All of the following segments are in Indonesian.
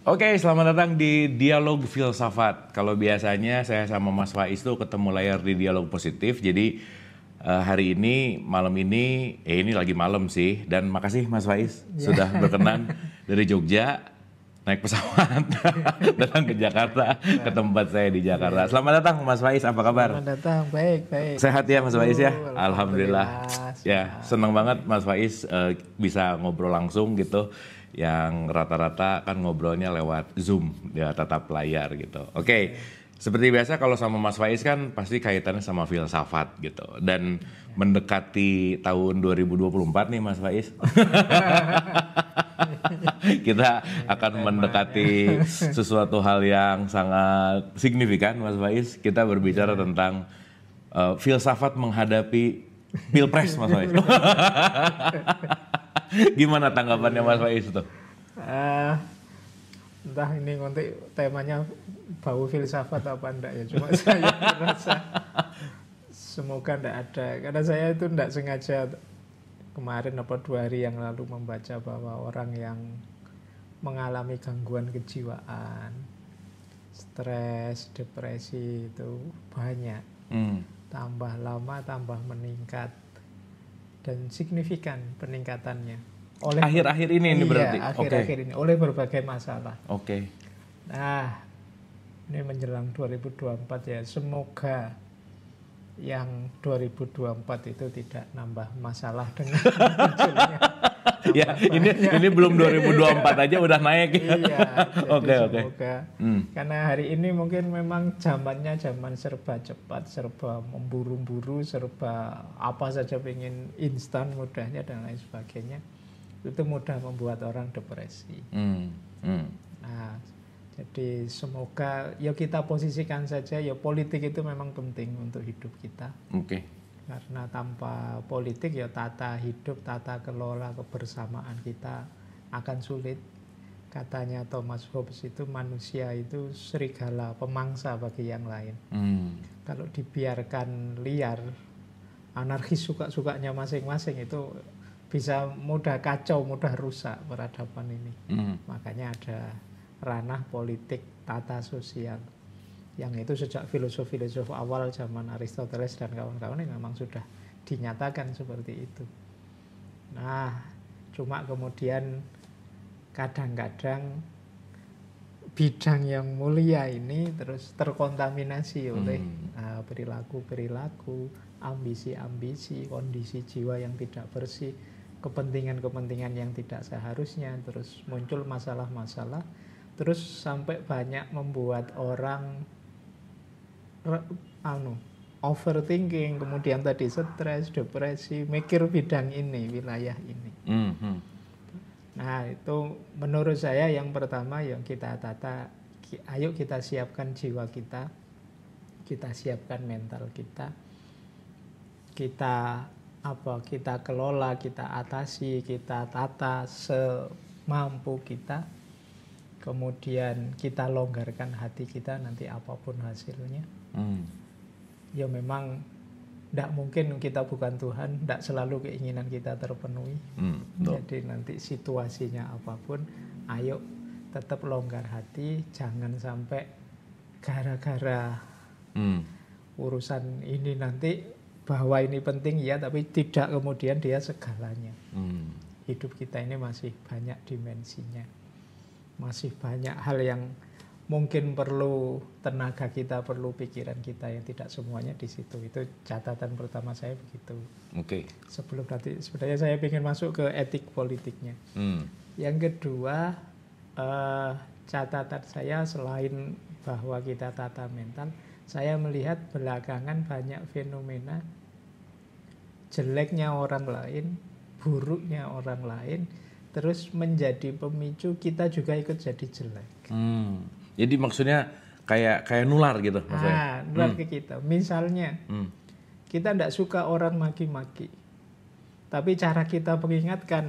Oke, selamat datang di Dialog Filsafat. Kalau biasanya saya sama Mas Faiz tuh ketemu layar di Dialog Positif. Jadi hari ini, malam ini, ini lagi malam sih. Dan makasih Mas Faiz sudah berkenan dari Jogja naik pesawat datang ke Jakarta, ke tempat saya di Jakarta. Selamat datang Mas Faiz, apa kabar? Selamat datang, baik. Sehat ya Mas Faiz ya? Alhamdulillah. Ya, senang banget Mas Faiz bisa ngobrol langsung gitu. Yang rata-rata kan ngobrolnya lewat Zoom, ya tatap layar gitu. Oke, seperti biasa kalau sama Mas Faiz kan pasti kaitannya sama filsafat gitu. Dan mendekati tahun 2024 nih Mas Faiz. Kita akan mendekati sesuatu hal yang sangat signifikan Mas Faiz. Kita berbicara tentang filsafat menghadapi Pilpres Mas Faiz. Gimana tanggapannya Mas Faiz itu? Entah ini nanti temanya bau filsafat apa enggak ya. Cuma saya merasa semoga enggak ada. Karena saya itu enggak sengaja kemarin apa 2 hari yang lalu membaca bahwa orang yang mengalami gangguan kejiwaan, stres, depresi itu banyak. Tambah lama tambah meningkat. Dan signifikan peningkatannya. Akhir-akhir ini berarti? Iya, akhir-akhir ini. Oleh berbagai masalah. Oke. Nah, ini menjelang 2024 ya. Semoga yang 2024 itu tidak nambah masalah dengan munculnya. Ya, ini belum 2024 aja udah naik. Iya, Oke. Semoga. Karena hari ini mungkin memang zamannya zaman serba cepat, serba memburu-buru, serba apa saja pengen instan mudahnya dan lain sebagainya. Itu mudah membuat orang depresi. Nah, jadi semoga ya kita posisikan saja ya politik itu memang penting untuk hidup kita. Oke. Karena tanpa politik ya tata hidup, tata kelola kebersamaan kita akan sulit. Katanya Thomas Hobbes itu manusia itu serigala pemangsa bagi yang lain. Kalau dibiarkan liar, anarkis suka-sukanya masing-masing itu bisa mudah kacau, mudah rusak peradaban ini. Makanya ada ranah politik, tata sosial. Yang itu sejak filosof-filosof awal zaman Aristoteles dan kawan-kawan ini memang sudah dinyatakan seperti itu. Nah, cuma kemudian kadang-kadang bidang yang mulia ini terus terkontaminasi oleh perilaku-perilaku, ambisi-ambisi, kondisi jiwa yang tidak bersih, kepentingan-kepentingan yang tidak seharusnya, terus muncul masalah-masalah, terus sampai banyak membuat orang overthinking, kemudian tadi stres, depresi, mikir bidang ini, wilayah ini. Nah, itu menurut saya yang pertama yang kita tata, ayo kita siapkan jiwa kita siapkan mental kita kelola, kita atasi, kita tata semampu kita. Kemudian kita longgarkan hati kita nanti apapun hasilnya. Ya memang tidak mungkin kita bukan Tuhan, tidak selalu keinginan kita terpenuhi. Jadi nanti situasinya apapun, ayo tetap longgar hati, jangan sampai gara-gara urusan ini nanti bahwa ini penting ya, tapi tidak kemudian dia segalanya. Hidup kita ini masih banyak dimensinya. Masih banyak hal yang mungkin perlu tenaga kita, perlu pikiran kita yang tidak semuanya di situ. Itu catatan pertama saya begitu. Oke. Sebelum nanti sebenarnya saya ingin masuk ke etik politiknya. Yang kedua, catatan saya selain bahwa kita tata mental, saya melihat belakangan banyak fenomena jeleknya orang lain, buruknya orang lain, terus menjadi pemicu kita juga ikut jadi jelek. Jadi maksudnya kayak nular gitu maksudnya. Nular ke kita. Misalnya, kita tidak suka orang maki-maki. Tapi cara kita mengingatkan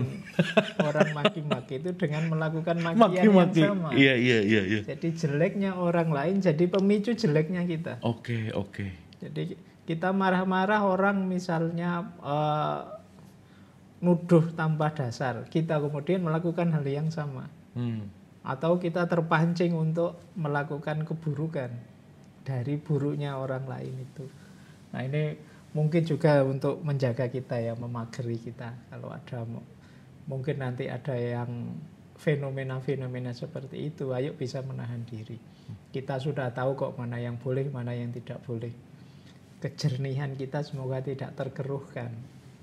orang maki-maki itu dengan melakukan makian yang sama. Iya. Jadi jeleknya orang lain jadi pemicu jeleknya kita. Oke. Jadi kita marah-marah orang misalnya nuduh tanpa dasar. Kita kemudian melakukan hal yang sama. atau kita terpancing untuk melakukan keburukan dari buruknya orang lain itu. Nah ini mungkin juga untuk menjaga kita ya, memagari kita. Kalau ada mungkin nanti ada yang fenomena-fenomena seperti itu, ayo bisa menahan diri. Kita sudah tahu kok mana yang boleh, mana yang tidak boleh. Kejernihan kita semoga tidak terkeruhkan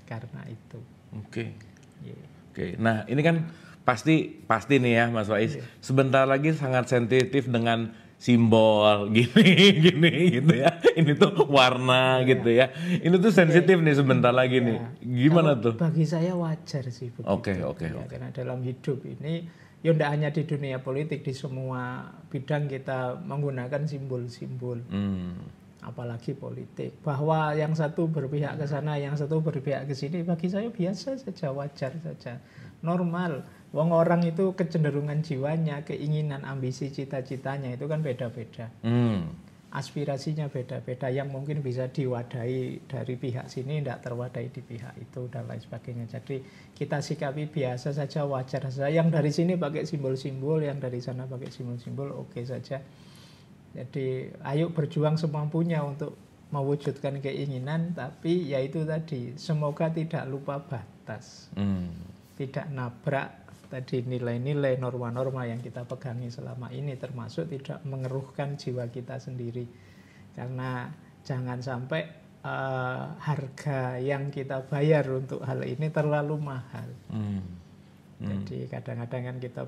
karena itu. Oke. Yeah. Oke. Nah ini kan pasti nih ya Mas Faiz. Yeah. Sebentar lagi sangat sensitif dengan simbol gini gitu ya. Ini tuh warna gitu ya. Ini tuh sensitif nih sebentar lagi nih. Gimana Kalau tuh? bagi saya wajar sih begitu. Oke. Karena dalam hidup ini, ya tidak hanya di dunia politik, di semua bidang kita menggunakan simbol-simbol. Apalagi politik. Bahwa yang satu berpihak ke sana, yang satu berpihak ke sini, bagi saya biasa saja, wajar saja. Normal. Wong orang itu kecenderungan jiwanya, keinginan, ambisi, cita-citanya itu kan beda-beda. Aspirasinya beda-beda, yang mungkin bisa diwadahi dari pihak sini tidak terwadahi di pihak itu dan lain sebagainya. Jadi kita sikapi biasa saja, wajar saja. Yang dari sini pakai simbol-simbol, yang dari sana pakai simbol-simbol, oke saja. Jadi ayo berjuang semampunya untuk mewujudkan keinginan, tapi yaitu tadi semoga tidak lupa batas, tidak nabrak tadi nilai-nilai, norma-norma yang kita pegangi selama ini, termasuk tidak mengeruhkan jiwa kita sendiri. Karena jangan sampai harga yang kita bayar untuk hal ini terlalu mahal. Jadi kadang-kadang kan kita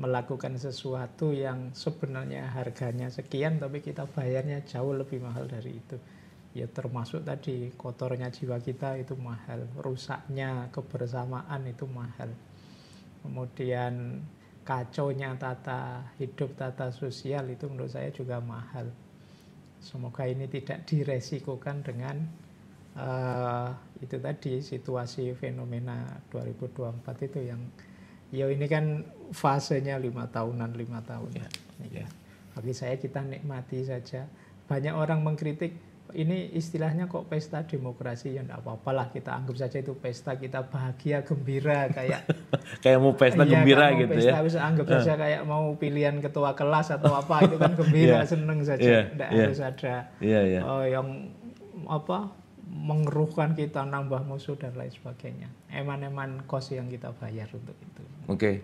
melakukan sesuatu yang sebenarnya harganya sekian, tapi kita bayarnya jauh lebih mahal dari itu. Ya termasuk tadi kotornya jiwa kita itu mahal, rusaknya kebersamaan itu mahal. Kemudian kacaunya tata hidup, tata sosial itu menurut saya juga mahal. Semoga ini tidak diresikokan dengan itu tadi situasi fenomena 2024 itu yang ya ini kan fasenya 5 tahunan. Ya. Bagi saya kita nikmati saja. Banyak orang mengkritik ini istilahnya kok pesta demokrasi, ya enggak apa-apalah, kita anggap saja itu pesta, kita bahagia gembira kayak kayak mau pesta gembira mau gitu pesta, ya. Bisa anggap saja kayak mau pilihan ketua kelas atau apa itu kan gembira, seneng saja. Enggak harus ada yang apa mengeruhkan kita, nambah musuh dan lain sebagainya. Eman-eman kos yang kita bayar untuk itu. Oke.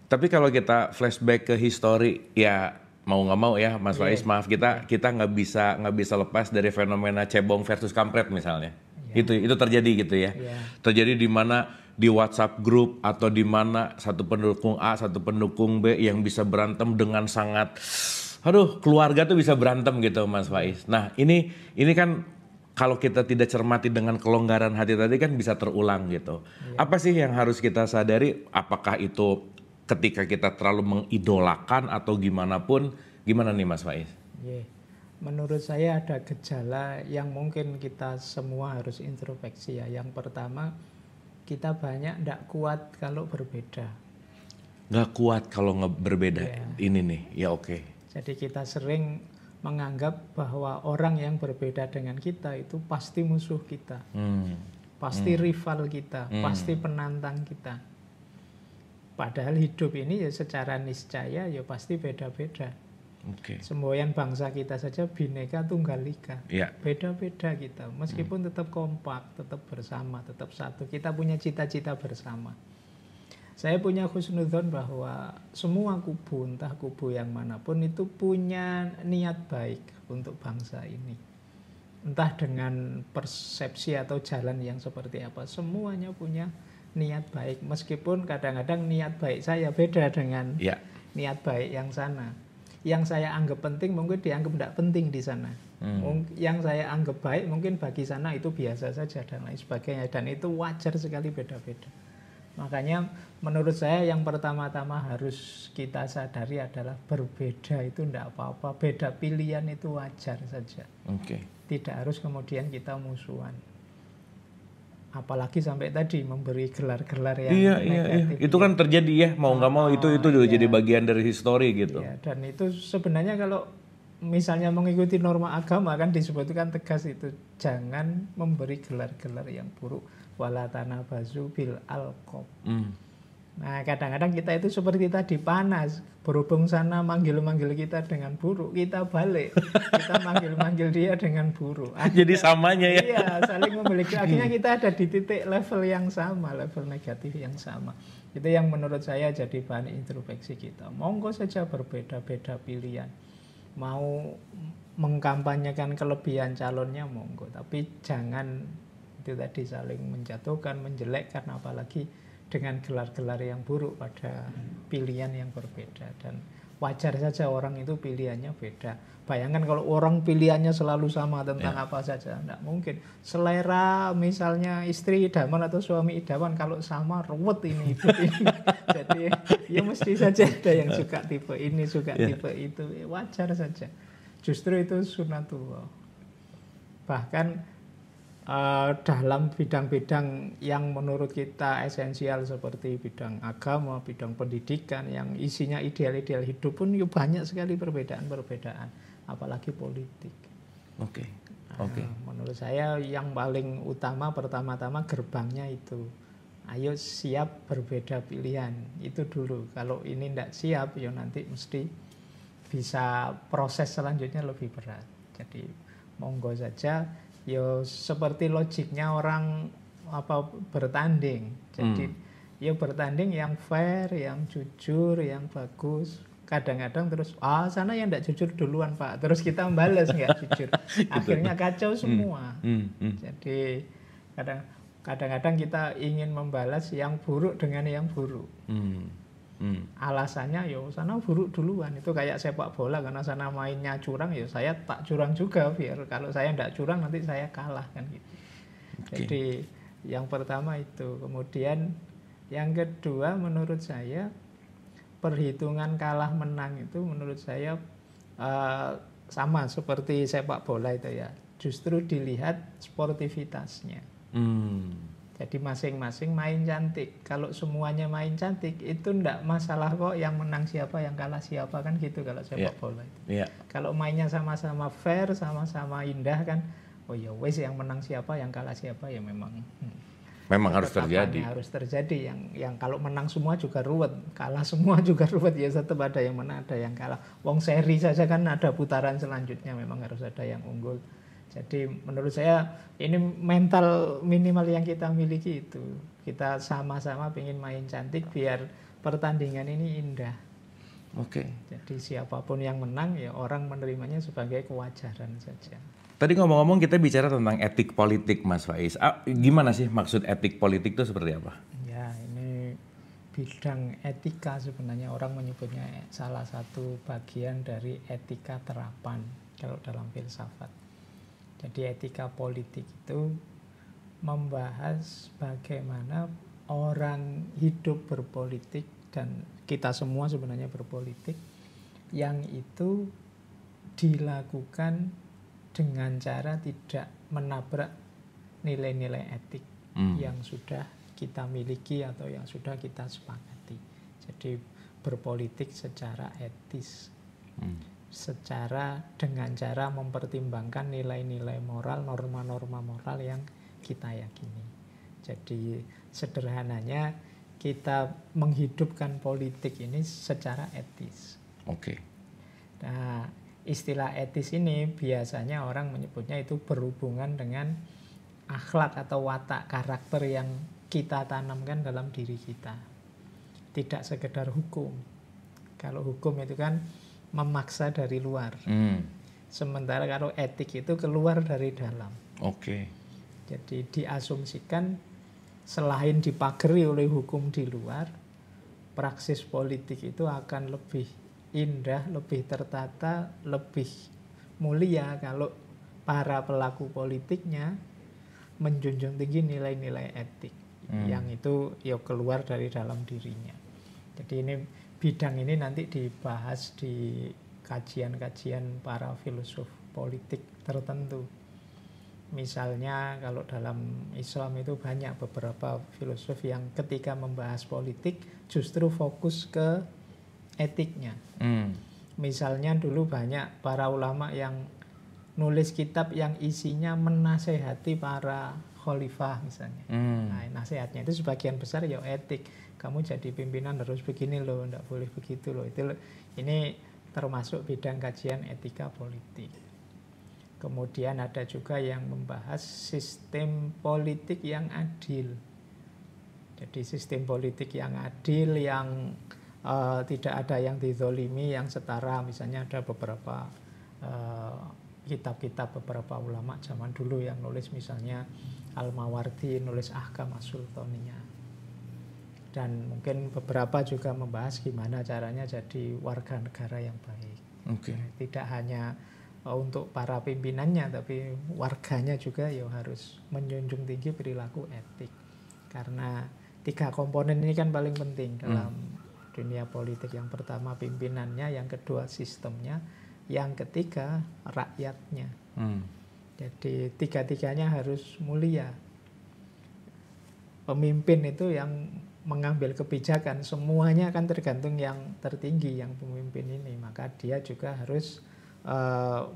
Tapi kalau kita flashback ke histori, ya mau nggak mau ya Mas Faiz, maaf kita nggak bisa lepas dari fenomena cebong versus kampret misalnya. Itu terjadi gitu ya. Terjadi di mana di WhatsApp grup atau di mana satu pendukung A, satu pendukung B yang bisa berantem dengan sangat, keluarga tuh bisa berantem gitu Mas Faiz. Nah ini kan kalau kita tidak cermati dengan kelonggaran hati tadi kan bisa terulang gitu. Apa sih yang harus kita sadari? Apakah itu ketika kita terlalu mengidolakan atau gimana nih Mas Faiz? Menurut saya ada gejala yang mungkin kita semua harus introspeksi ya. Yang pertama, kita banyak tidak kuat kalau berbeda. Nggak kuat kalau berbeda, ini nih, ya oke. Jadi kita sering menganggap bahwa orang yang berbeda dengan kita itu pasti musuh kita, pasti rival kita, pasti penantang kita. Padahal hidup ini ya secara niscaya ya pasti beda-beda. Semboyan bangsa kita saja Bhinneka Tunggal Ika. Beda-beda kita, meskipun tetap kompak, tetap bersama, tetap satu. Kita punya cita-cita bersama. Saya punya husnudzon bahwa semua kubu, entah kubu yang manapun itu punya niat baik untuk bangsa ini. Entah dengan persepsi atau jalan yang seperti apa, semuanya punya niat baik, meskipun kadang-kadang niat baik saya beda dengan niat baik yang sana. Yang saya anggap penting mungkin dianggap tidak penting di sana. Yang saya anggap baik mungkin bagi sana itu biasa saja dan lain sebagainya. Dan itu wajar sekali beda-beda. Makanya menurut saya yang pertama-tama harus kita sadari adalah berbeda itu tidak apa-apa. Beda pilihan itu wajar saja. Tidak harus kemudian kita musuhan. Apalagi sampai tadi memberi gelar-gelar yang negatif. Itu kan terjadi ya, mau nggak mau itu juga jadi bagian dari histori gitu. Dan itu sebenarnya kalau misalnya mengikuti norma agama kan disebutkan tegas itu, jangan memberi gelar-gelar yang buruk. Wala tanabazu bil alqab. Nah, kadang-kadang kita itu seperti tadi panas, berhubung sana manggil-manggil kita dengan buruk, kita balik, kita manggil-manggil dia dengan buruk. Jadi samanya ya. Iya, saling memiliki. Akhirnya kita ada di titik level yang sama, level negatif yang sama. Itu yang menurut saya jadi bahan introspeksi kita. Monggo saja berbeda-beda pilihan. Mau mengkampanyekan kelebihan calonnya monggo, tapi jangan itu tadi saling menjatuhkan, menjelekkan, apalagi dengan gelar-gelar yang buruk pada pilihan yang berbeda. Dan wajar saja orang itu pilihannya beda. Bayangkan kalau orang pilihannya selalu sama tentang apa saja, tidak mungkin. Selera misalnya istri idaman atau suami idaman kalau sama ruwet ini hidup ini. Jadi ya mesti saja ada yang suka tipe ini, suka tipe itu. Wajar saja. Justru itu sunatullah. Bahkan dalam bidang-bidang yang menurut kita esensial seperti bidang agama, bidang pendidikan yang isinya ideal-ideal hidup pun banyak sekali perbedaan-perbedaan, apalagi politik. Oke. Menurut saya yang paling utama pertama-tama gerbangnya itu. Ayo siap berbeda pilihan, itu dulu. Kalau ini tidak siap, ya nanti mesti bisa proses selanjutnya lebih berat. Jadi monggo saja. Ya seperti logiknya orang bertanding. Jadi ya bertanding yang fair, yang jujur, yang bagus. Kadang-kadang terus sana yang tidak jujur duluan Pak. Terus kita membalas nggak jujur. Akhirnya kacau semua. Jadi kadang-kadang kita ingin membalas yang buruk dengan yang buruk. Alasannya ya sana buruk duluan. Itu kayak sepak bola, karena sana mainnya curang, ya saya tak curang juga biar kalau saya tidak curang nanti saya kalah kan gitu. Jadi yang pertama itu. Kemudian yang kedua menurut saya perhitungan kalah menang itu menurut saya sama seperti sepak bola itu ya. Justru dilihat sportivitasnya. Jadi masing-masing main cantik. Kalau semuanya main cantik itu enggak masalah kok yang menang siapa, yang kalah siapa, kan gitu kalau sepak bola itu. Kalau mainnya sama-sama fair, sama-sama indah kan, oh ya wes yang menang siapa, yang kalah siapa ya memang harus terjadi. Harus terjadi. Yang kalau menang semua juga ruwet, kalah semua juga ruwet, ya tetap ada yang menang, ada yang kalah. Wong seri saja kan ada putaran selanjutnya, memang harus ada yang unggul. Jadi menurut saya ini mental minimal yang kita miliki itu. Kita sama-sama ingin main cantik biar pertandingan ini indah. Jadi siapapun yang menang ya orang menerimanya sebagai kewajaran saja. Tadi ngomong-ngomong kita bicara tentang etik politik Mas Faiz. Gimana sih maksud etik politik itu seperti apa? Ya ini bidang etika sebenarnya orang menyebutnya salah satu bagian dari etika terapan kalau dalam filsafat. Jadi etika politik itu membahas bagaimana orang hidup berpolitik, dan kita semua sebenarnya berpolitik, yang itu dilakukan dengan cara tidak menabrak nilai-nilai etik yang sudah kita miliki atau yang sudah kita sepakati. Jadi berpolitik secara etis. Secara dengan cara mempertimbangkan nilai-nilai moral, norma-norma moral yang kita yakini. Jadi sederhananya kita menghidupkan politik ini secara etis. Nah, istilah etis ini biasanya orang menyebutnya itu berhubungan dengan akhlak atau watak karakter yang kita tanamkan dalam diri kita. Tidak sekedar hukum. Kalau hukum itu kan memaksa dari luar. Sementara kalau etik itu keluar dari dalam. Jadi diasumsikan selain dipagari oleh hukum di luar, praksis politik itu akan lebih indah, lebih tertata, lebih mulia kalau para pelaku politiknya menjunjung tinggi nilai-nilai etik yang itu ya keluar dari dalam dirinya. Jadi ini bidang ini nanti dibahas di kajian-kajian para filosof politik tertentu. Misalnya kalau dalam Islam itu banyak beberapa filosof yang ketika membahas politik justru fokus ke etiknya. Misalnya dulu banyak para ulama yang nulis kitab yang isinya menasehati para khalifah misalnya. Nah, nasihatnya itu sebagian besar ya etik. Kamu jadi pimpinan harus begini loh, enggak boleh begitu loh. Ini termasuk bidang kajian etika politik. Kemudian ada juga yang membahas sistem politik yang adil. Jadi sistem politik yang adil, yang tidak ada yang dizolimi, yang setara. Misalnya ada beberapa kitab-kitab beberapa ulama zaman dulu yang nulis, misalnya Al-Mawardi nulis Ahkam As-Sultaniyah. Dan mungkin beberapa juga membahas gimana caranya jadi warga negara yang baik. Tidak hanya untuk para pimpinannya, tapi warganya juga ya harus menjunjung tinggi perilaku etik. Karena 3 komponen ini kan paling penting dalam dunia politik. Yang pertama pimpinannya, yang kedua sistemnya, yang ketiga rakyatnya. Jadi 3-tiganya harus mulia. Pemimpin itu yang mengambil kebijakan, semuanya akan tergantung yang tertinggi, yang pemimpin ini. Maka dia juga harus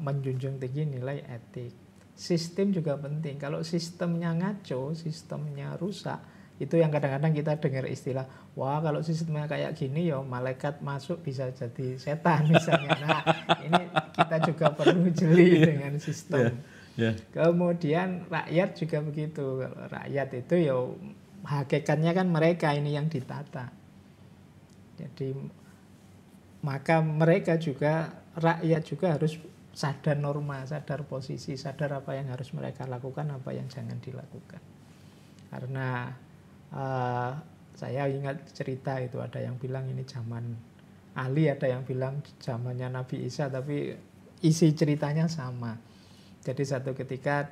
menjunjung tinggi nilai etik. Sistem juga penting. Kalau sistemnya ngaco, sistemnya rusak, itu yang kadang-kadang kita dengar istilah, wah kalau sistemnya kayak gini ya malaikat masuk bisa jadi setan misalnya. Nah, ini kita juga perlu jeli dengan sistem. Kemudian rakyat juga begitu. Rakyat itu ya hakikatnya kan mereka ini yang ditata. Jadi maka mereka juga, rakyat juga harus sadar norma, sadar posisi, sadar apa yang harus mereka lakukan, apa yang jangan dilakukan. Karena saya ingat cerita itu, ada yang bilang ini zaman Ali, ada yang bilang zamannya Nabi Isa, tapi isi ceritanya sama. Jadi satu ketika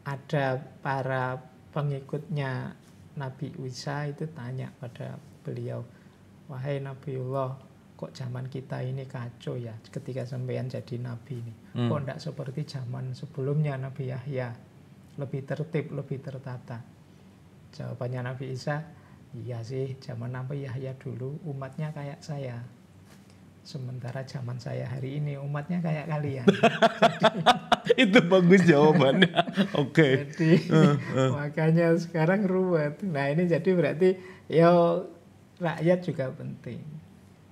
ada para pengikutnya Nabi Isa itu tanya pada beliau, wahai Nabiullah, kok zaman kita ini kacau ya ketika sampean jadi nabi ini. Kok enggak seperti zaman sebelumnya Nabi Yahya, lebih tertib, lebih tertata. Jawabannya Nabi Isa, iya sih zaman Nabi Yahya dulu umatnya kayak saya. Sementara zaman saya hari ini umatnya kayak kalian. Itu bagus jawabannya. Oke. Jadi makanya sekarang ruwet. Nah ini jadi berarti ya rakyat juga penting.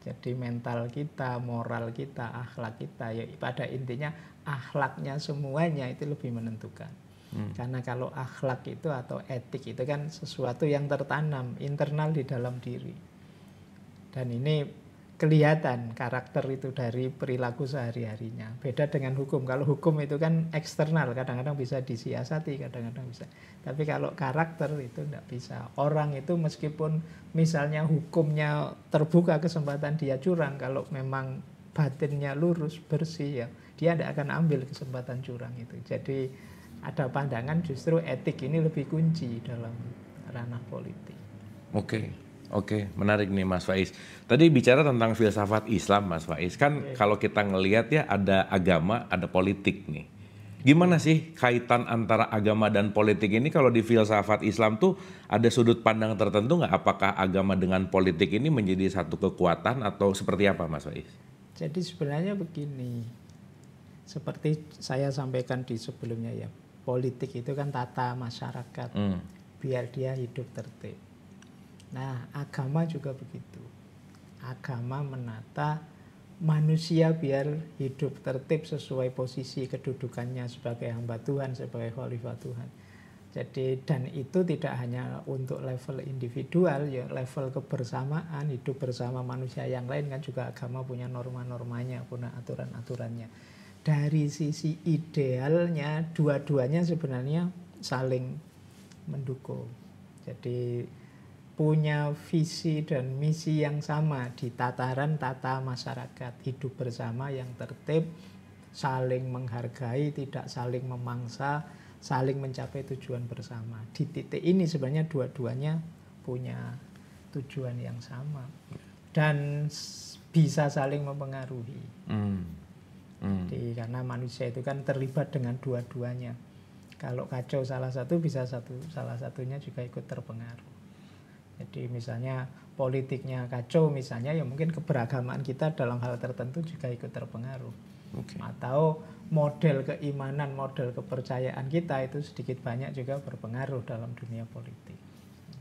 Jadi mental kita, moral kita, akhlak kita, ya pada intinya akhlaknya semuanya itu lebih menentukan. Karena kalau akhlak itu atau etik itu kan sesuatu yang tertanam, internal di dalam diri. Dan ini kelihatan karakter itu dari perilaku sehari-harinya. Beda dengan hukum. Kalau hukum itu kan eksternal, kadang-kadang bisa disiasati, kadang-kadang bisa. Tapi kalau karakter itu tidak bisa. Orang itu meskipun misalnya hukumnya terbuka kesempatan dia curang, kalau memang batinnya lurus, bersih, ya dia tidak akan ambil kesempatan curang itu. Jadi ada pandangan justru etik ini lebih kunci dalam ranah politik. Oke, menarik nih Mas Faiz. Tadi bicara tentang filsafat Islam Mas Faiz. Kan kalau kita ngelihat ya ada agama, ada politik nih. Gimana sih kaitan antara agama dan politik ini? Kalau di filsafat Islam tuh ada sudut pandang tertentu nggak? Apakah agama dengan politik ini menjadi satu kekuatan atau seperti apa Mas Faiz? Jadi sebenarnya begini, seperti saya sampaikan di sebelumnya ya, politik itu kan tata masyarakat, biar dia hidup tertib. Nah, agama juga begitu. Agama menata manusia biar hidup tertib sesuai posisi kedudukannya sebagai hamba Tuhan, sebagai khalifah Tuhan. Jadi dan itu tidak hanya untuk level individual, ya level kebersamaan, hidup bersama manusia yang lain kan juga agama punya norma-normanya, punya aturan-aturannya. Dari sisi idealnya, dua-duanya sebenarnya saling mendukung. Jadi punya visi dan misi yang sama di tataran tata masyarakat, hidup bersama yang tertib, saling menghargai, tidak saling memangsa, saling mencapai tujuan bersama. Di titik ini sebenarnya dua-duanya punya tujuan yang sama dan bisa saling mempengaruhi. Jadi, karena manusia itu kan terlibat dengan dua-duanya. Kalau kacau salah satu, bisa salah satunya juga ikut terpengaruh. Jadi misalnya politiknya kacau misalnya, ya mungkin keberagamaan kita dalam hal tertentu juga ikut terpengaruh. Okay. Atau model keimanan, model kepercayaan kita itu sedikit banyak juga berpengaruh dalam dunia politik.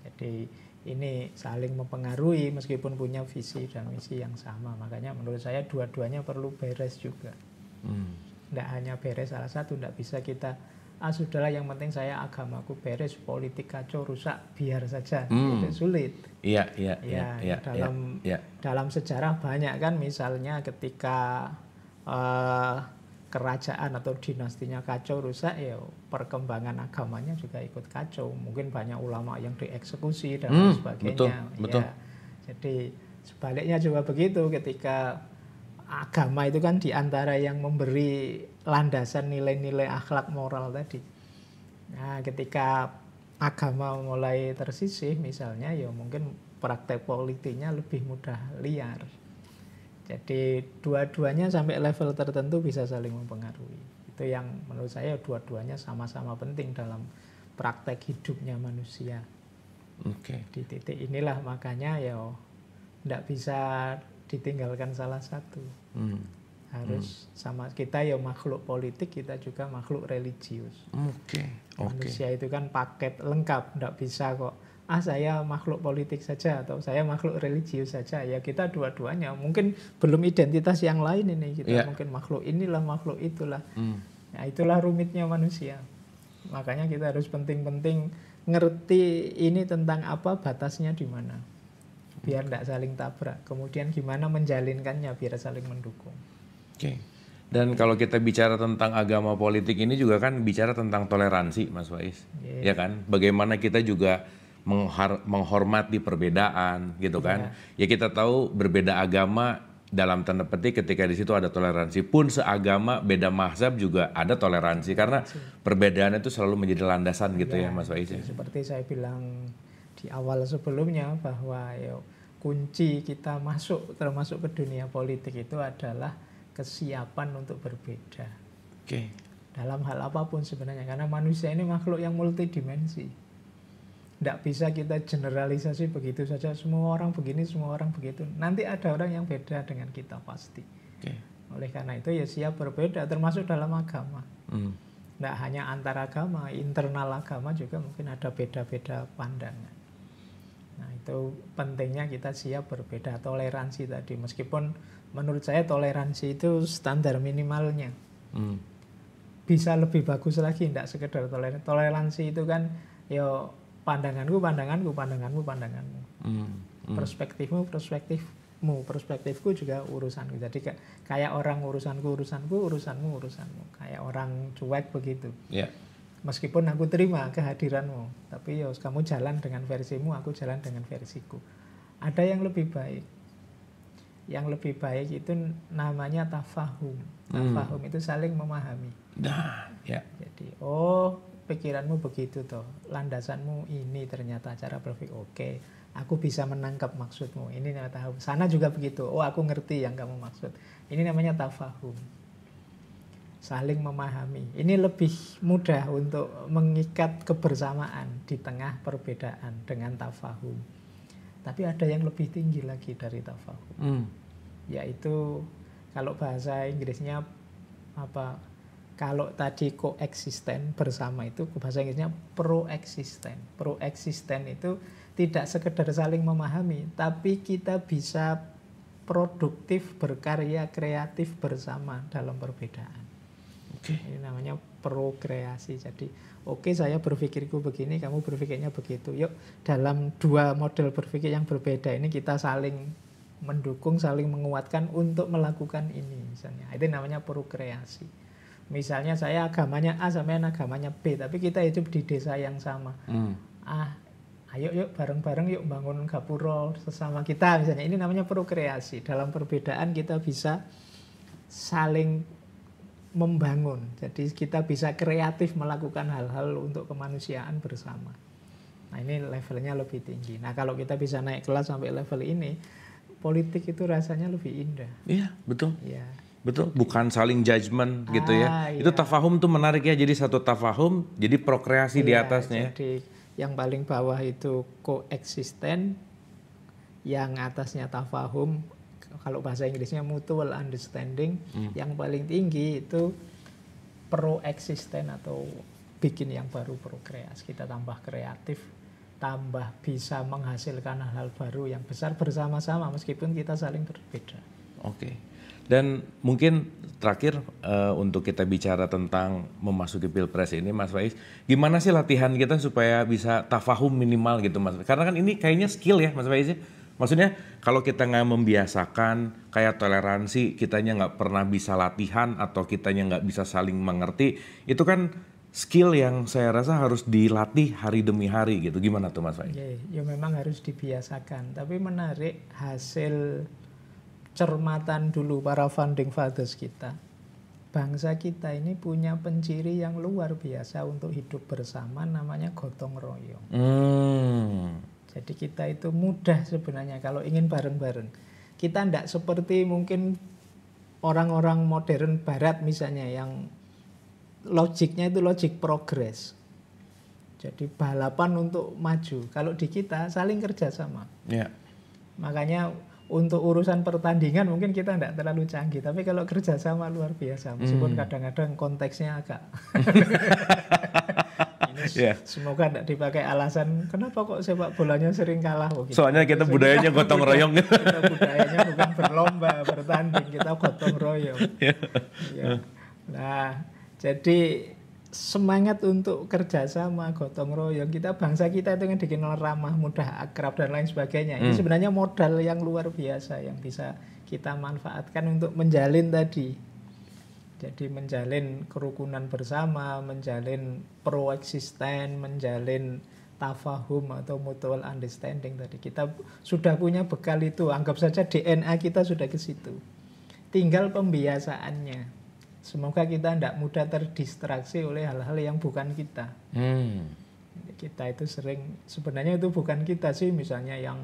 Jadi ini saling mempengaruhi meskipun punya visi dan misi yang sama. Makanya menurut saya dua-duanya perlu beres juga. Tidak hanya beres salah satu, tidak bisa kita sudahlah yang penting saya agamaku beres, politik kacau rusak biar saja. Itu sulit. Iya. Dalam sejarah banyak kan, misalnya ketika kerajaan atau dinastinya kacau rusak, ya perkembangan agamanya juga ikut kacau. Mungkin banyak ulama yang dieksekusi dan lain sebagainya. Betul. Ya, jadi sebaliknya juga begitu, ketika agama itu kan diantara yang memberi landasan nilai-nilai akhlak moral tadi. Nah, ketika agama mulai tersisih misalnya, ya mungkin praktek politiknya lebih mudah liar. Jadi dua-duanya sampai level tertentu bisa saling mempengaruhi. Itu yang menurut saya dua-duanya sama-sama penting dalam praktek hidupnya manusia. Di titik inilah makanya ya tidak bisa ditinggalkan salah satu. Harus sama, kita ya makhluk politik, kita juga makhluk religius. Manusia itu kan paket lengkap, tidak bisa kok saya makhluk politik saja atau saya makhluk religius saja. Ya kita dua-duanya, mungkin belum identitas yang lain ini, kita mungkin makhluk inilah, makhluk itulah. Nah, itulah rumitnya manusia. Makanya kita harus penting-penting ngerti ini tentang apa, batasnya di mana, biar tidak saling tabrak. Kemudian gimana menjalinkannya biar saling mendukung. Dan kalau kita bicara tentang agama politik ini juga kan bicara tentang toleransi, Mas Faiz. Ya kan? Bagaimana kita juga menghormati perbedaan gitu kan. Ya kita tahu berbeda agama dalam tanda petik ketika di situ ada toleransi. Pun seagama beda mazhab juga ada toleransi karena perbedaan itu selalu menjadi landasan gitu ya Mas Faiz. Seperti saya bilang di awal sebelumnya bahwa kunci kita termasuk ke dunia politik itu adalah kesiapan untuk berbeda. Dalam hal apapun sebenarnya, karena manusia ini makhluk yang multidimensi. Tidak bisa kita generalisasi begitu saja, semua orang begini, semua orang begitu. Nanti ada orang yang beda dengan kita pasti. Oleh karena itu ya siap berbeda, termasuk dalam agama. Tidak hanya antar agama, internal agama juga mungkin ada beda-beda pandangan. Nah itu pentingnya kita siap berbeda, toleransi tadi. Meskipun menurut saya toleransi itu standar minimalnya. Bisa lebih bagus lagi, tidak sekedar toleransi. Toleransi itu kan ya pandanganmu, pandanganmu. Perspektifmu, perspektifku juga urusanku. Jadi kayak orang urusanmu, urusanmu. Kayak orang cuek begitu. Meskipun aku terima kehadiranmu, tapi kamu jalan dengan versimu, aku jalan dengan versiku. Ada yang lebih baik. Yang lebih baik itu namanya tafahum. Tafahum itu saling memahami. Jadi, pikiranmu begitu toh, landasanmu ini ternyata cara berpikir. Oke, aku bisa menangkap maksudmu. Ini namanya tafahum. Sana juga begitu. Aku ngerti yang kamu maksud. Ini namanya tafahum. Saling memahami. Ini lebih mudah untuk mengikat kebersamaan di tengah perbedaan dengan tafahum. Tapi ada yang lebih tinggi lagi dari tafahum. Yaitu kalau bahasa Inggrisnya apa? Kalau tadi koeksisten bersama itu bahasa Inggrisnya proeksisten. Proeksisten itu tidak sekedar saling memahami, tapi kita bisa produktif, berkarya, kreatif bersama dalam perbedaan. Ini namanya prokreasi. Jadi saya berpikirku begini, kamu berpikirnya begitu. Yuk dalam dua model berpikir yang berbeda ini kita saling mendukung, saling menguatkan untuk melakukan ini misalnya. Itu namanya prokreasi. Misalnya saya agamanya A, sampean agamanya B, tapi kita hidup di desa yang sama. Ayo bareng-bareng yuk bangun gapura sesama kita misalnya. Ini namanya prokreasi. Dalam perbedaan kita bisa saling membangun. Jadi kita bisa kreatif melakukan hal-hal untuk kemanusiaan bersama. Nah ini levelnya lebih tinggi. Nah kalau kita bisa naik kelas sampai level ini, politik itu rasanya lebih indah. Iya, betul. Betul, bukan saling judgement gitu ya. Itu tafahum tuh menarik ya. Jadi satu tafahum, jadi prokreasi di atasnya. Jadi yang paling bawah itu koeksisten, yang atasnya tafahum, kalau bahasa Inggrisnya mutual understanding. Yang paling tinggi itu pro-eksisten atau bikin yang baru, prokreasi. Kita tambah kreatif, tambah bisa menghasilkan hal-hal baru yang besar bersama-sama meskipun kita saling berbeda. Oke. Dan mungkin terakhir untuk kita bicara tentang memasuki Pilpres ini, Mas Faiz, gimana sih latihan kita supaya bisa tafahum minimal gitu, Mas? Karena kan ini kayaknya skill ya, Mas Faiz. Maksudnya kalau kita nggak membiasakan kayak toleransi, kitanya nggak pernah bisa latihan atau kitanya nggak bisa saling mengerti, itu kan skill yang saya rasa harus dilatih hari demi hari gitu. Gimana tuh, Mas Faiz? Ya memang harus dibiasakan. Tapi menarik hasil cermatan dulu para founding fathers kita. Bangsa kita ini punya penciri yang luar biasa untuk hidup bersama, namanya gotong royong. Jadi kita itu mudah sebenarnya kalau ingin bareng-bareng. Kita tidak seperti mungkin orang-orang modern barat misalnya yang logiknya itu logik progres. Jadi balapan untuk maju. Kalau di kita saling kerjasama. Yeah. Makanya untuk urusan pertandingan mungkin kita tidak terlalu canggih, tapi kalau kerjasama luar biasa, meskipun kadang-kadang konteksnya agak ini semoga tidak dipakai alasan kenapa kok sepak bolanya sering kalah. Gitu. Soalnya kita budayanya gotong royong. Kita budayanya bukan berlomba, bertanding, kita gotong royong. Ya. Nah, jadi semangat untuk kerjasama, gotong royong, bangsa kita itu kan dikenal ramah, mudah akrab dan lain sebagainya. Ini sebenarnya modal yang luar biasa yang bisa kita manfaatkan untuk menjalin tadi. Jadi menjalin kerukunan bersama, menjalin pro-eksisten, menjalin tafahum atau mutual understanding tadi. Kita sudah punya bekal itu, anggap saja DNA kita sudah ke situ. Tinggal pembiasaannya. Semoga kita tidak mudah terdistraksi oleh hal-hal yang bukan kita. Kita itu sering, sebenarnya itu bukan kita sih, misalnya yang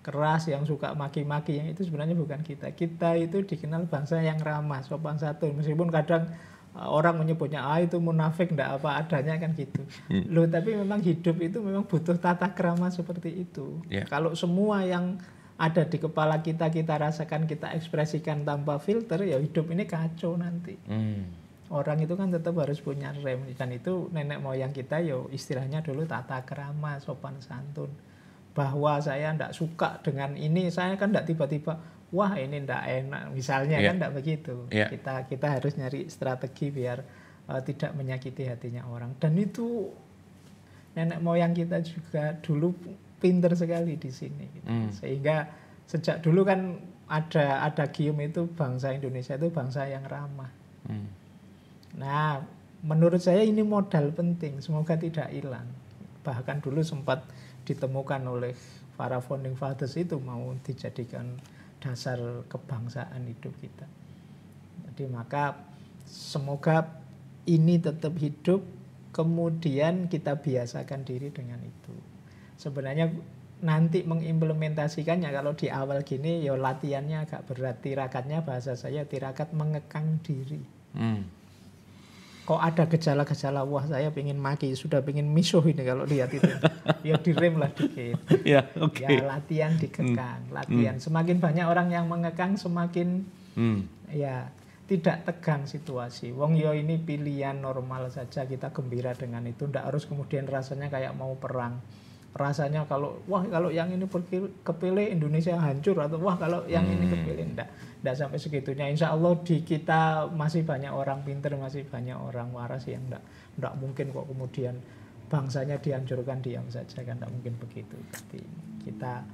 keras, yang suka maki-maki, yang itu sebenarnya bukan kita. Kita itu dikenal bangsa yang ramah, sopan santun. Meskipun kadang orang menyebutnya, itu munafik, tidak apa adanya kan gitu. Loh, tapi memang hidup itu memang butuh tata krama seperti itu. Kalau semua yang ada di kepala kita rasakan, kita ekspresikan tanpa filter, ya hidup ini kacau nanti. Orang itu kan tetap harus punya rem, dan itu nenek moyang kita ya istilahnya dulu tata krama, sopan santun. Bahwa saya tidak suka dengan ini, saya kan tidak tiba-tiba wah ini tidak enak misalnya, kan tidak begitu. Kita harus nyari strategi biar tidak menyakiti hatinya orang. Dan itu nenek moyang kita juga dulu pinter sekali di sini gitu. Sehingga sejak dulu kan ada gium itu, bangsa Indonesia itu bangsa yang ramah. Nah, menurut saya ini modal penting, semoga tidak hilang. Bahkan dulu sempat ditemukan oleh para founding fathers itu mau dijadikan dasar kebangsaan hidup kita. Jadi maka semoga ini tetap hidup, kemudian kita biasakan diri dengan itu. Sebenarnya nanti mengimplementasikannya kalau di awal gini ya latihannya agak berat. Tirakatnya, bahasa saya tirakat mengekang diri. Kok ada gejala-gejala, wah saya pengen maki, sudah pengen misuh ini kalau lihat itu. Ya direm lah dikit. Ya latihan dikekang, latihan. Semakin banyak orang yang mengekang, semakin ya tidak tegang situasi. Wong yo ini pilihan normal saja, kita gembira dengan itu. Tidak harus kemudian rasanya kayak mau perang. Rasanya kalau yang ini kepilih Indonesia hancur, atau wah kalau yang ini kepilih enggak sampai segitunya. Insya Allah di kita masih banyak orang pinter, masih banyak orang waras yang enggak mungkin kok kemudian bangsanya dihancurkan diam saja, kan enggak mungkin begitu. Tapi kita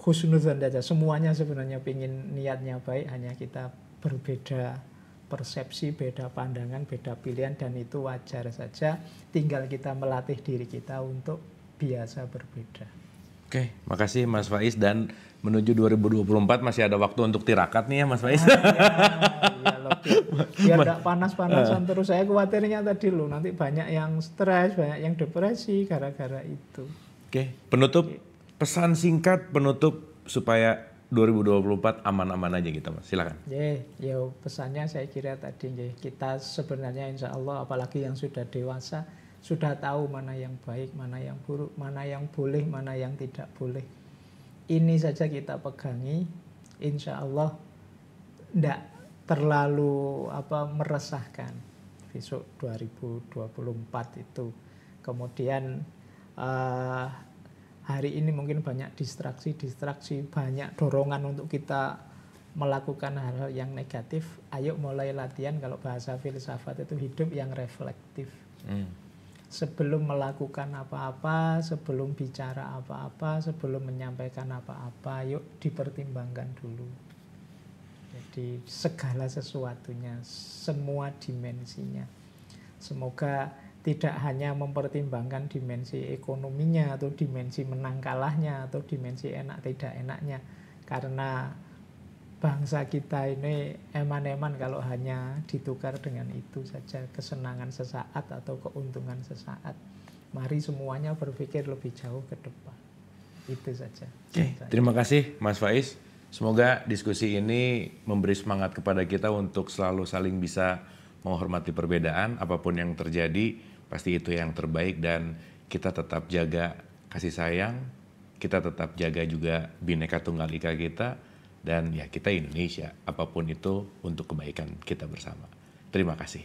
husnuzan saja, semuanya sebenarnya pingin niatnya baik, hanya kita berbeda persepsi, beda pandangan, beda pilihan, dan itu wajar saja. Tinggal kita melatih diri kita untuk biasa berbeda. Oke, makasih Mas Faiz, dan menuju 2024 masih ada waktu untuk tirakat nih ya Mas Faiz. Biar tidak panas-panasan terus. Saya khawatirnya tadi loh, nanti banyak yang stres, banyak yang depresi gara-gara itu. Oke, penutup, pesan singkat penutup supaya 2024 aman-aman aja gitu Mas, silakan. Ya pesannya saya kira tadi, kita sebenarnya insya Allah apalagi yang sudah dewasa, sudah tahu mana yang baik, mana yang buruk, mana yang boleh, mana yang tidak boleh. Ini saja kita pegangi. insya Allah tidak terlalu meresahkan besok 2024 itu. Kemudian hari ini mungkin banyak distraksi, banyak dorongan untuk kita melakukan hal-hal yang negatif. Ayo mulai latihan, kalau bahasa filsafat itu hidup yang reflektif. Sebelum melakukan apa-apa, sebelum bicara apa-apa, sebelum menyampaikan apa-apa, yuk dipertimbangkan dulu. Jadi segala sesuatunya, semua dimensinya. Semoga tidak hanya mempertimbangkan dimensi ekonominya atau dimensi menang kalahnya atau dimensi enak tidak enaknya. Karena bangsa kita ini eman-eman kalau hanya ditukar dengan itu saja, kesenangan sesaat atau keuntungan sesaat. Mari semuanya berpikir lebih jauh ke depan. Itu saja. Terima kasih Mas Faiz. Semoga diskusi ini memberi semangat kepada kita untuk selalu saling bisa menghormati perbedaan. Apapun yang terjadi, pasti itu yang terbaik, dan kita tetap jaga kasih sayang, kita tetap jaga juga Bhinneka Tunggal Ika kita, dan ya kita Indonesia, apapun itu untuk kebaikan kita bersama. Terima kasih.